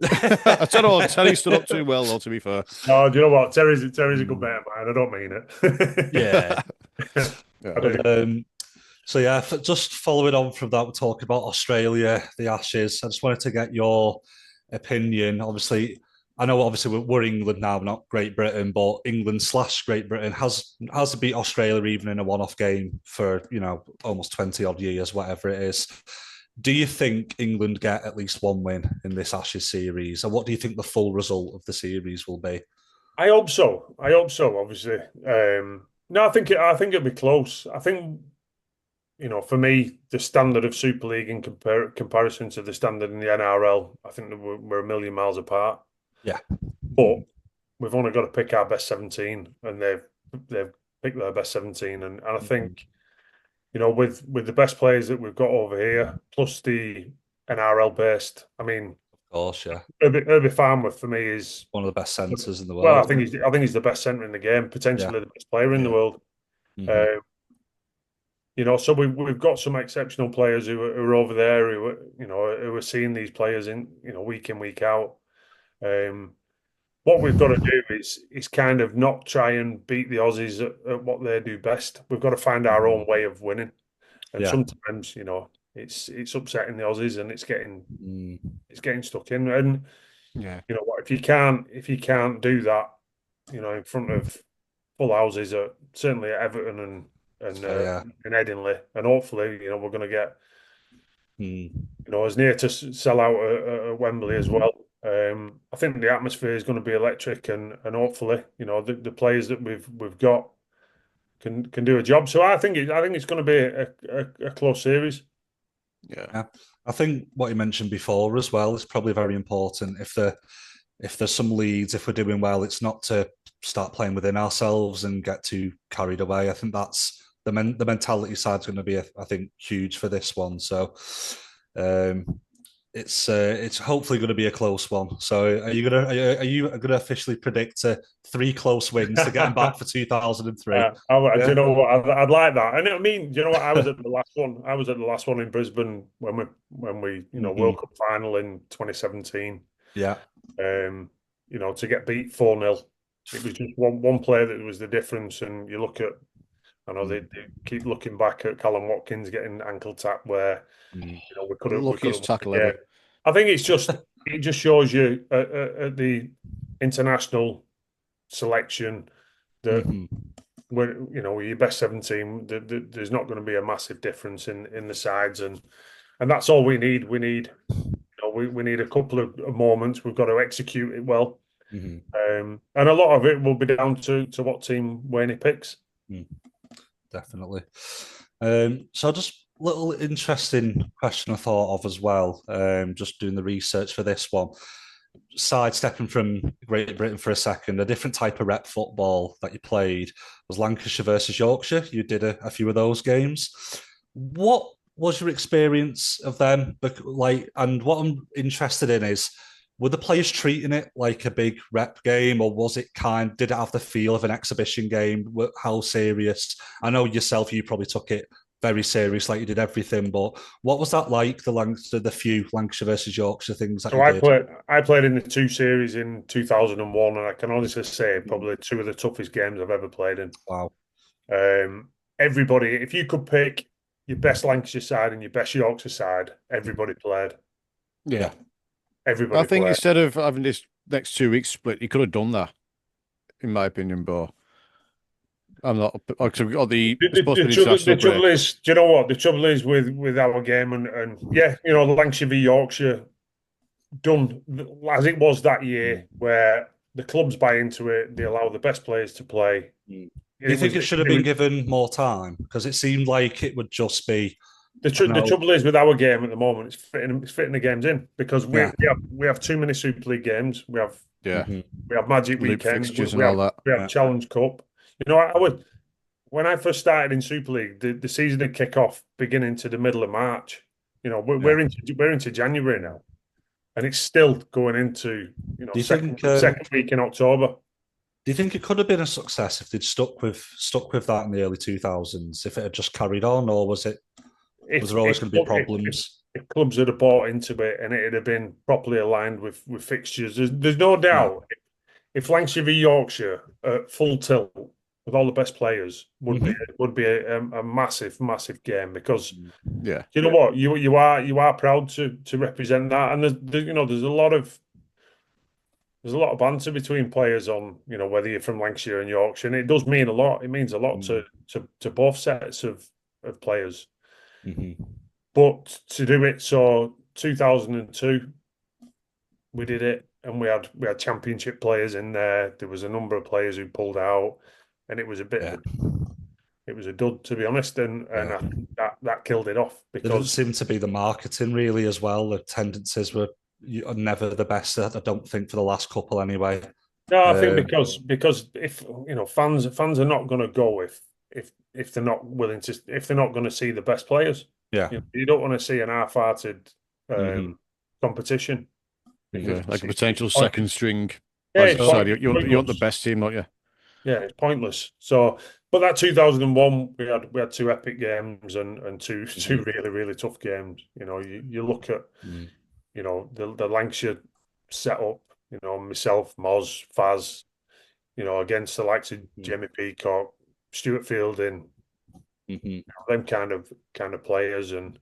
I don't know, Terry stood up too well, though, to be fair. No, do you know what? Terry's a good man, I don't mean it. Yeah. So just following on from that, we're talking about Australia, the Ashes. I just wanted to get your opinion. Obviously, I know we're England now, not Great Britain, but England/Great Britain has to beat Australia even in a one-off game for almost 20 odd years, whatever it is. Do you think England get at least one win in this Ashes series, and what do you think the full result of the series will be? I hope so. Obviously, no, I think it'll be close. I think. For me, the standard of Super League in comparison to the standard in the NRL, I think we're a million miles apart. Yeah. But we've only got to pick our best 17, and they've picked their best 17. And I think, with the best players that we've got over here, plus the NRL based, I mean, of course, yeah. Herbie Farnworth for me is one of the best centres in the world. Well, I think he's the best centre in the game, potentially the best player in the world. So we've got some exceptional players who are over there who are seeing these players in week in, week out. What we've got to do is kind of not try and beat the Aussies at what they do best. We've got to find our own way of winning, and sometimes it's upsetting the Aussies, and it's getting stuck in. And if you can't do that, in front of full houses, certainly at Everton and Headingley, and hopefully, we're going to get, as near to sell out at Wembley as well. I think the atmosphere is going to be electric, and hopefully, the players that we've got can do a job. So I think it's going to be a close series. Yeah, I think what you mentioned before as well is probably very important. If there's some leads, if we're doing well, it's not to start playing within ourselves and get too carried away. I think that's the mentality side is going to be, I think, huge for this one. So, it's hopefully going to be a close one. So are you gonna officially predict 3 close wins to get them back for 2003? Do you know what? I'd like that. And I mean, do you know what? I was at the last one. I was at the last one in Brisbane when we World Cup final in 2017. Yeah. To get beat 4-0. It was just one player that was the difference. And you look at, I know they keep looking back at Callum Watkins getting ankle tap where we could have luckiest tackle ever. I think it just shows you at the international selection that when your best 17, there's not going to be a massive difference in the sides, and that's all we need. We need we need a couple of moments. We've got to execute it well, and a lot of it will be down to what team Wayne picks. Definitely. So just little interesting question I thought of as well. Just doing the research for this one. Sidestepping from Great Britain for a second, a different type of rep football that you played was Lancashire versus Yorkshire. You did a few of those games. What was your experience of them? And what I'm interested in is, were the players treating it like a big rep game, or did it have the feel of an exhibition game? How serious? I know yourself, you probably took it very serious, like you did everything. But what was that like? The few Lancashire versus Yorkshire things that you did? I played in the 2 series in 2001, and I can honestly say probably 2 of the toughest games I've ever played in. Wow. Everybody, if you could pick your best Lancashire side and your best Yorkshire side, everybody played. Yeah. Everybody. I think played. Instead of having this next 2 weeks split, you could have done that, in my opinion. But I'm not. Because we've got the trouble is, do you know what? The trouble is with our game, and the Lancashire v Yorkshire, done as it was that year, where the clubs buy into it, they allow the best players to play. Do you think it should have been given more time? Because it seemed like it would just be. The trouble is with our game at the moment, it's fitting the games in, because we have too many Super League games. We have Magic Weekend, we have Challenge Cup. When I first started in Super League, the season would kick off beginning to the middle of March. We're into January now, and it's still going into second week in October. Do you think it could have been a success if they'd stuck with that in the early 2000s? If it had just carried on, or was there always going to be problems? If clubs had bought into it and it had been properly aligned with fixtures, there's no doubt. If Lancashire v Yorkshire at full tilt with all the best players would be a massive game, because you know what, you are proud to represent that, and there's a lot of banter between players on whether you're from Lancashire and Yorkshire, and it does mean a lot. It means a lot to both sets of players. But to do it, so 2002, we did it, and we had championship players in there. There was a number of players who pulled out, and it was a bit of a dud, to be honest, and I think that killed it off, because there didn't seem to be the marketing really as well. The tendencies were never the best, I don't think, for the last couple anyway. No, I think because if fans are not going to go if they're not willing to, if they're not going to see the best players. You don't want to see an half-hearted competition. Like a potential second string. You want the best team, don't you? Yeah, it's pointless. So, but that 2001, we had 2 epic games and two really, really tough games. You look at the Lancashire setup. Myself, Moz, Faz. Against the likes of Jamie Peacock, Stuart Fielding, them kind of players, and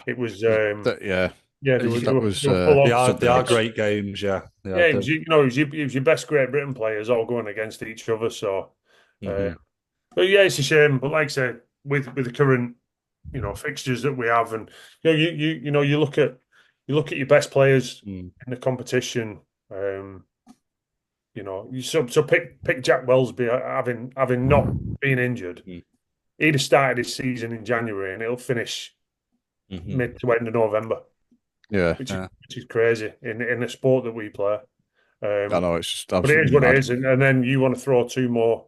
it was they are great games. It was your best Great Britain players all going against each other. So, but it's a shame. But like I said, with the current fixtures that we have, and you look at your best players in the competition. So pick Jack Wellsby, having not been injured. He'd have started his season in January, and it'll finish mid to end of November. Which is crazy in the sport that we play. I know, it's just but it is what it is, and then you want to throw 2 more,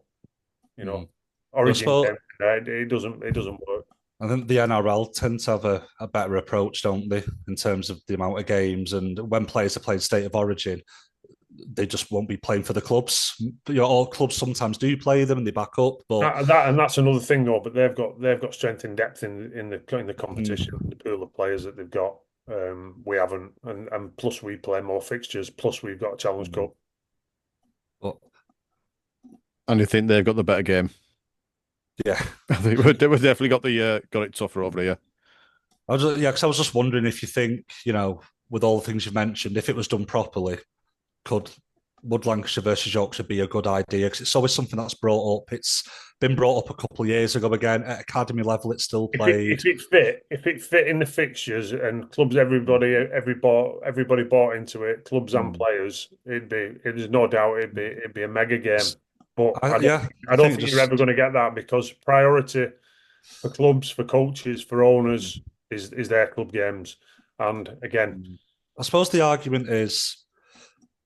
origin games. It doesn't work. I think the NRL tend to have a better approach, don't they, in terms of the amount of games, and when players are playing state of origin, they just won't be playing for the clubs. All clubs sometimes do play them and they back up, but that's another thing though. But they've got strength and depth in the competition, the pool of players that they've got. We haven't, and plus we play more fixtures. Plus we've got a Challenge Cup. but And you think they've got the better game? yeah, I think we've definitely got it tougher over here. because I was just wondering if you think, with all the things you've mentioned, if it was done properly, would Lancashire versus Yorkshire be a good idea? Because it's always something that's brought up. It's been brought up a couple of years ago again. At academy level, it's still played. If it fit in the fixtures and clubs, everybody bought into it, clubs and players, there's no doubt it'd be a mega game. But I don't think you're ever going to get that, because priority for clubs, for coaches, for owners is their club games. And again, I suppose the argument is,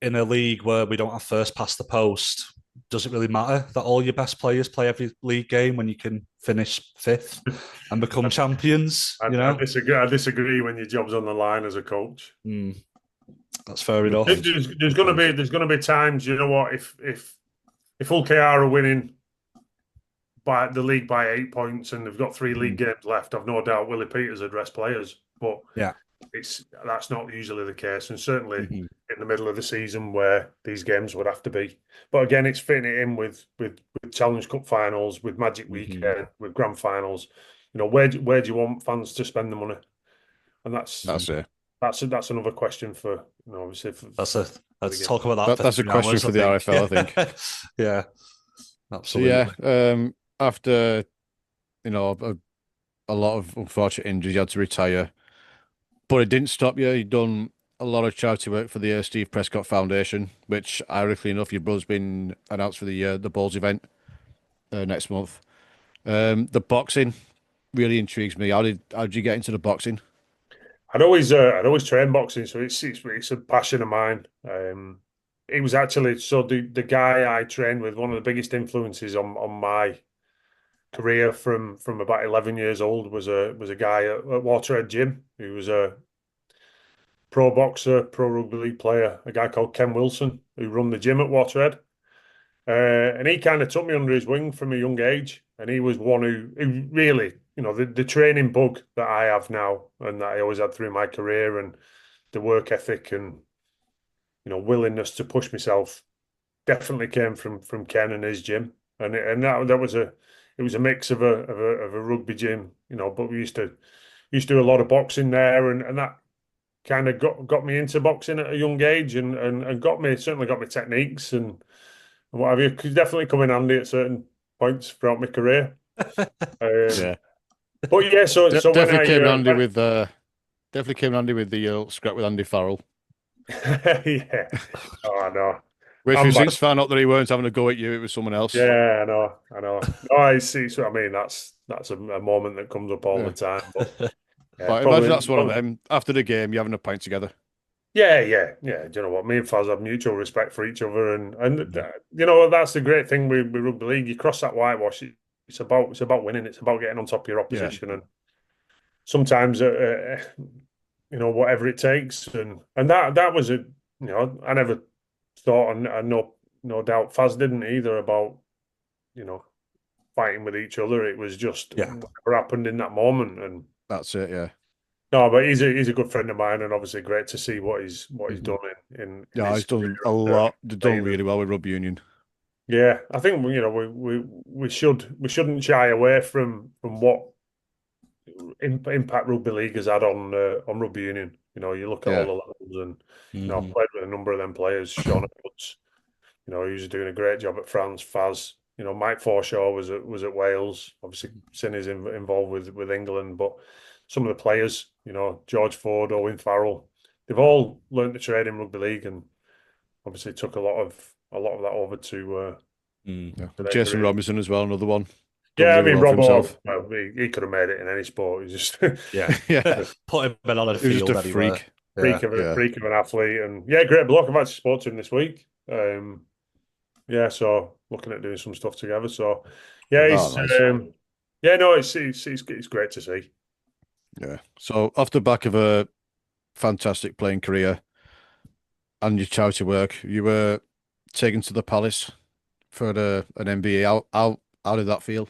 in a league where we don't have first past the post, does it really matter that all your best players play every league game when you can finish fifth and become champions? I disagree when your job's on the line as a coach. That's fair enough. There's going to be times, you know what, if Hull KR are winning by the league by 8 points and they've got 3 league games left, I've no doubt Willie Peters would rest players. But that's not usually the case, and certainly in the middle of the season where these games would have to be. But again, it's fitting it in with Challenge Cup finals, with Magic Weekend, with grand finals. Where do you want fans to spend the money? And that's it. That's another question for obviously. Let's talk about that. That's a question for the RFL, I think. Yeah, absolutely. So yeah, after a lot of unfortunate injuries, you had to retire. But it didn't stop you. You've done a lot of charity work for the Steve Prescott Foundation, which, ironically enough, your brother's been announced for the Balls event next month. The boxing really intrigues me. How did you get into the boxing? I'd always trained boxing, so it's a passion of mine. It was actually the guy I trained with, one of the biggest influences on my career from about 11 years old was a guy at Waterhead Gym who was a pro boxer, pro rugby league player, a guy called Ken Wilson, who run the gym at Waterhead. And he kind of took me under his wing from a young age. And he was one who really, the training bug that I have now and that I always had through my career, and the work ethic and, willingness to push myself definitely came from Ken and his gym. And that was it was a mix of a rugby gym, but we used to do a lot of boxing there, and that kind of got me into boxing at a young age, and certainly got me techniques and what have you. Could definitely come in handy at certain points throughout my career. Yeah, but yeah, so definitely came handy with the scrap with Andy Farrell. Yeah, oh no. Which we since found out that he weren't having a go at you; it was someone else. Yeah, I know. No, I see. So I mean, that's a moment that comes up all the time. But, but imagine that's one of them. After the game, you're having a pint together. Yeah. Do you know what? Me and Faz have mutual respect for each other, and that's the great thing with rugby league. You cross that whitewash. It's about winning. It's about getting on top of your opposition, and sometimes whatever it takes, and that was I never thought, and no doubt Faz didn't either, about fighting with each other. It was just whatever happened in that moment, and that's it. Yeah. No, but he's a good friend of mine, and obviously great to see what he's done in he's done a lot. Done really well with rugby union. Yeah, I think we shouldn't shy away from what impact rugby league has had on rugby union. You look at all the levels, and I've played with a number of them players. Sean Woods, he's doing a great job at France. Faz, Mike Forshaw was at Wales. Obviously, Sinny's involved with England, but some of the players, George Ford, Owen Farrell, they've all learned to trade in rugby league, and obviously took a lot of that over to Jason Robinson as well, another one. Yeah, I mean, Robbo, well, he could have made it in any sport. He's just put him on the field. Just a freak. Freak of an athlete, and great bloke. I've actually spoken to him this week. So looking at doing some stuff together. So he's nice. Yeah, no, it's great to see. Yeah. So off the back of a fantastic playing career and your charity work, you were taken to the Palace for an MBE. How did that feel?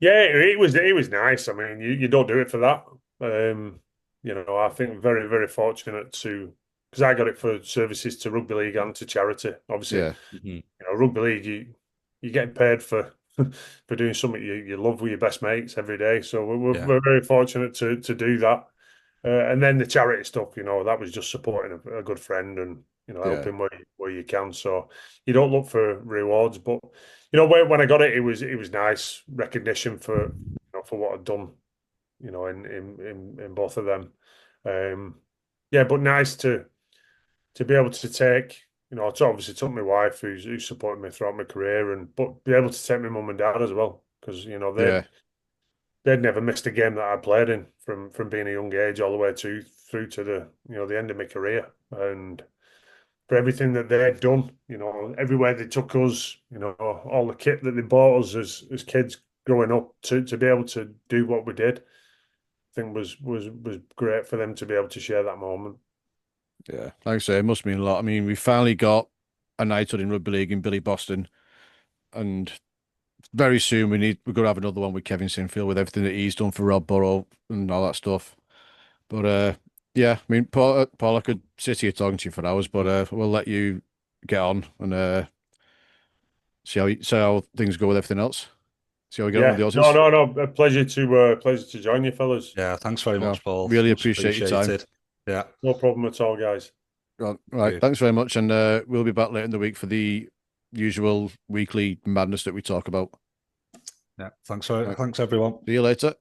Yeah, it was nice. I mean, you don't do it for that. You know, I think very, very fortunate to because I got it for services to rugby league and to charity. Obviously, Yeah, you know, rugby league you're getting paid for for doing something you love with your best mates every day. So Yeah. we're very fortunate to do that. And then the charity stuff, you know, that was just supporting a good friend and you know yeah, helping where you can. So you don't look for rewards, but you know when I got it, it was nice recognition for you know for what I'd done, you know, in both of them. Yeah, but nice to be able to take. You know, it's obviously took my wife who supported me throughout my career, and but be able to take my mum and dad as well because you know yeah, they'd never missed a game that I played in from being a young age all the way to through to the you know the end of my career, and for everything that they'd done, you know, everywhere they took us, you know, all the kit that they bought us as kids growing up to be able to do what we did, I think was great for them to be able to share that moment. yeah. Like I say, it must mean a lot. I mean, we finally got a knighthood in rugby league in Billy Boston, and very soon we're gonna have another one with Kevin Sinfield with everything that he's done for Rob Burrow and all that stuff. But yeah, I mean, Paul, I could sit here talking to you for hours, but we'll let you get on and see how things go with everything else. See how we get on with Yeah, the no, Aussies. no, no, a pleasure to join you, fellas. Yeah, thanks very No, much, Paul. really Much appreciate your time. appreciated. Yeah, No problem at all, guys. Right, you. thanks very much, and we'll be back later in the week for the usual weekly madness that we talk about. Yeah, Right, thanks everyone. see you later.